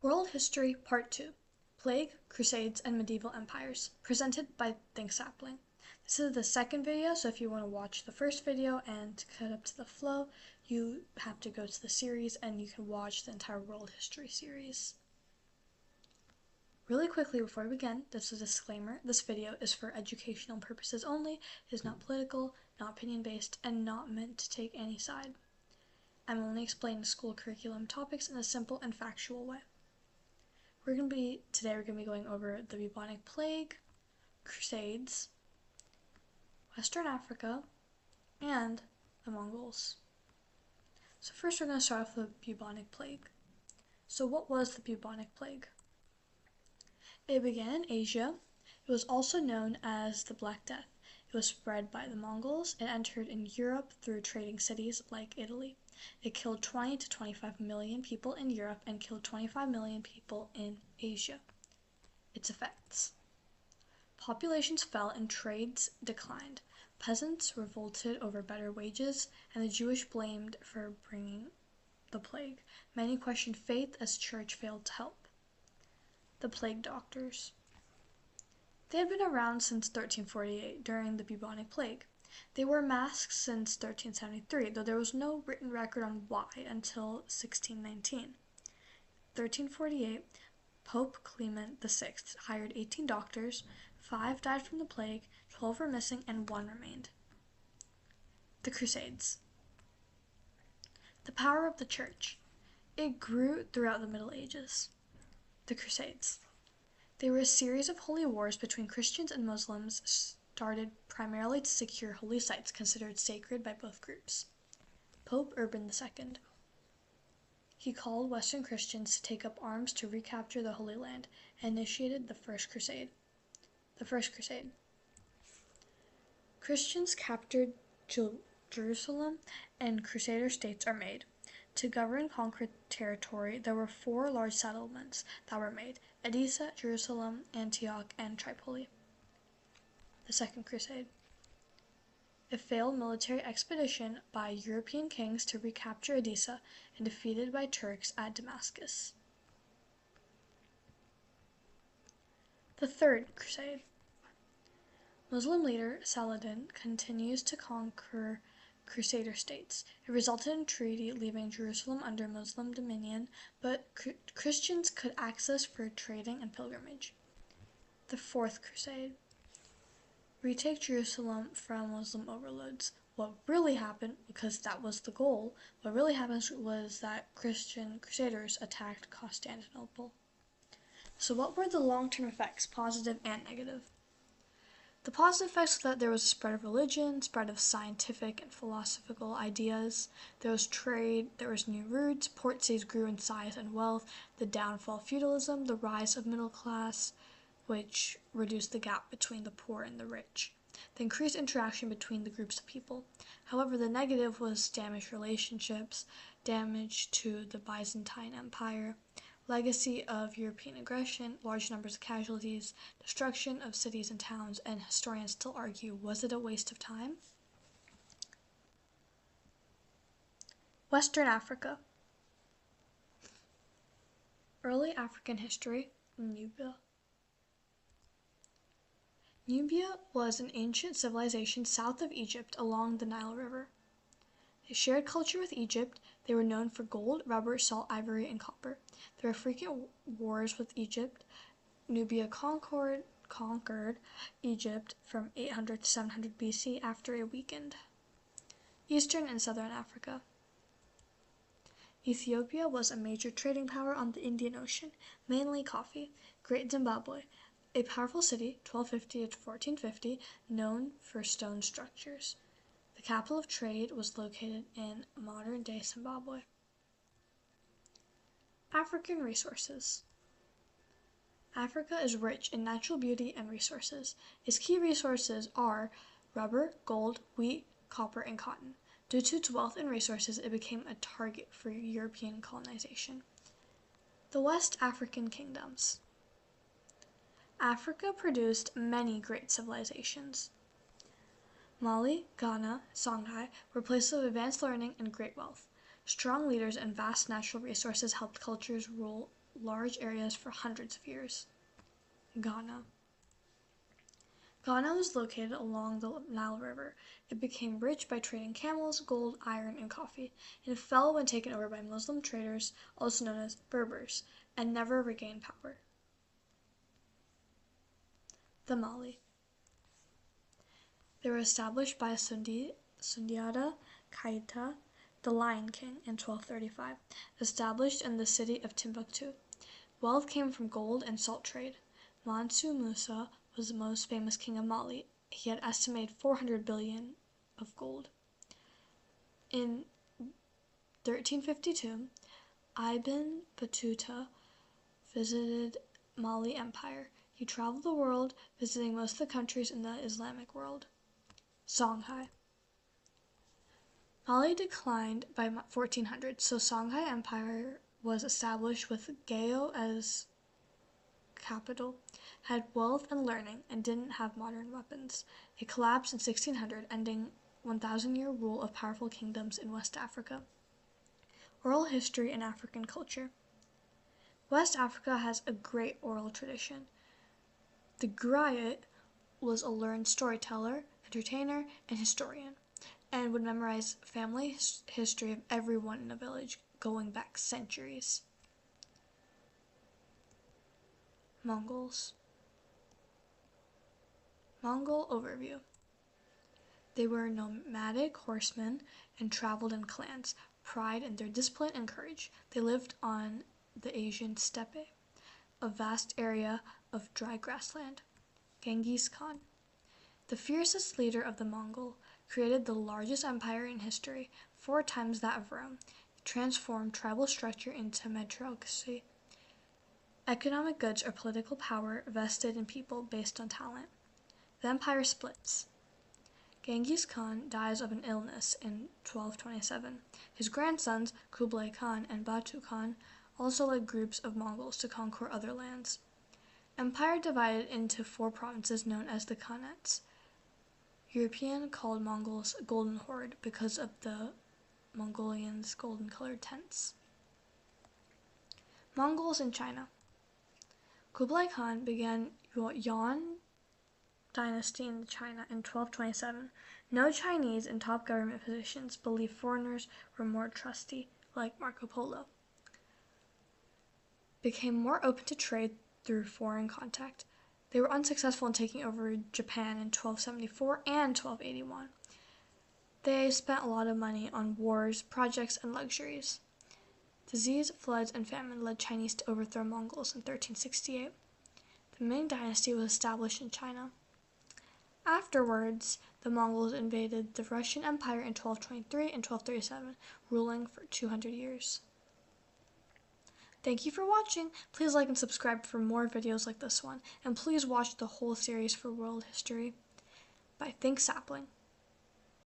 World History Part 2: Plague, Crusades, and Medieval Empires, presented by ThinkSapling. This is the second video, so if you want to watch the first video and cut up to the flow, you have to go to the series and you can watch the entire World History series. Really quickly before we begin, this is a disclaimer. This video is for educational purposes only. It is not political, not opinion-based, and not meant to take any side. I'm only explaining school curriculum topics in a simple and factual way. Today we're going to be going over the Bubonic Plague, Crusades, Western Africa, and the Mongols. So first we're going to start off with the Bubonic Plague. So what was the Bubonic Plague? It began in Asia. It was also known as the Black Death. It was spread by the Mongols and entered in Europe through trading cities like Italy. It killed 20 to 25 million people in Europe and killed 25 million people in Asia. Its effects: populations fell and trades declined. Peasants revolted over better wages, and the Jewish blamed for bringing the plague. Many questioned faith as church failed to help. The plague doctors. They had been around since 1348 during the Bubonic Plague. They wore masks since 1373, though there was no written record on why until 1619. 1348, Pope Clement VI hired 18 doctors, 5 died from the plague, 12 were missing, and 1 remained. The Crusades. The power of the Church. It grew throughout the Middle Ages. The Crusades. They were a series of holy wars between Christians and Muslims, started primarily to secure holy sites considered sacred by both groups. Pope Urban II. He called Western Christians to take up arms to recapture the Holy Land and initiated the First Crusade. The First Crusade. Christians captured Jerusalem and Crusader states are made. To govern conquered territory, there were 4 large settlements that were made: Edessa, Jerusalem, Antioch, and Tripoli. The Second Crusade. A failed military expedition by European kings to recapture Edessa and defeated by Turks at Damascus. The Third Crusade. Muslim leader Saladin continues to conquer Crusader states. It resulted in a treaty leaving Jerusalem under Muslim dominion, but Christians could access for trading and pilgrimage. The Fourth Crusade. Retake Jerusalem from Muslim overlords. What really happened, because that was the goal, what really happened was that Christian crusaders attacked Constantinople. So what were the long-term effects, positive and negative? The positive effects were that there was a spread of religion, spread of scientific and philosophical ideas, there was trade, there was new routes, port cities grew in size and wealth, the downfall of feudalism, the rise of middle class, which reduced the gap between the poor and the rich, the increased interaction between the groups of people. However, the negative was damaged relationships, damage to the Byzantine Empire, legacy of European aggression, large numbers of casualties, destruction of cities and towns, and historians still argue, was it a waste of time? Western Africa. Early African history, Nubia. Nubia was an ancient civilization south of Egypt along the Nile River. They shared culture with Egypt. They were known for gold, rubber, salt, ivory, and copper. There were frequent wars with Egypt. Nubia conquered Egypt from 800 to 700 BC after it weakened. Eastern and Southern Africa. Ethiopia was a major trading power on the Indian Ocean, mainly coffee. Great Zimbabwe, a powerful city, 1250 to 1450, known for stone structures. The capital of trade was located in modern-day Zimbabwe. African resources. Africa is rich in natural beauty and resources. Its key resources are rubber, gold, wheat, copper, and cotton. Due to its wealth and resources, it became a target for European colonization. The West African kingdoms. Africa produced many great civilizations. Mali, Ghana, Songhai were places of advanced learning and great wealth. Strong leaders and vast natural resources helped cultures rule large areas for hundreds of years. Ghana. Ghana was located along the Nile River. It became rich by trading camels, gold, iron, and coffee. It fell when taken over by Muslim traders, also known as Berbers, and never regained power. The Mali. They were established by Sundiata Keita, the Lion King, in 1235, established in the city of Timbuktu. Wealth came from gold and salt trade. Mansu Musa was the most famous king of Mali. He had estimated 400 billion of gold. In 1352, Ibn Battuta visited Mali Empire. He traveled the world, visiting most of the countries in the Islamic world. Songhai. Mali declined by 1400, so Songhai Empire was established with Gao as capital, had wealth and learning, and didn't have modern weapons. It collapsed in 1600, ending 1,000-year rule of powerful kingdoms in West Africa. Oral history and African culture. West Africa has a great oral tradition. The griot was a learned storyteller, entertainer, and historian, and would memorize family history of everyone in a village going back centuries. Mongols. Mongol overview. They were nomadic horsemen and traveled in clans, pride in their discipline and courage. They lived on the Asian steppe, a vast area of dry grassland. Genghis Khan. The fiercest leader of the Mongol, created the largest empire in history, 4 times that of Rome, transformed tribal structure into meritocracy. Economic goods or political power vested in people based on talent. The empire splits. Genghis Khan dies of an illness in 1227. His grandsons, Kublai Khan and Batu Khan, also led groups of Mongols to conquer other lands. Empire divided into 4 provinces known as the Khanates. European called Mongols Golden Horde because of the Mongolians' golden-colored tents. Mongols in China. Kublai Khan began Yuan dynasty in China in 1227. No Chinese in top government positions believed foreigners were more trusty, like Marco Polo. Became more open to trade through foreign contact. They were unsuccessful in taking over Japan in 1274 and 1281. They spent a lot of money on wars, projects, and luxuries. Disease, floods, and famine led Chinese to overthrow Mongols in 1368. The Ming dynasty was established in China. Afterwards, the Mongols invaded the Russian Empire in 1223 and 1237, ruling for 200 years. Thank you for watching. Please like and subscribe for more videos like this one, and please watch the whole series for world history by Think Sapling.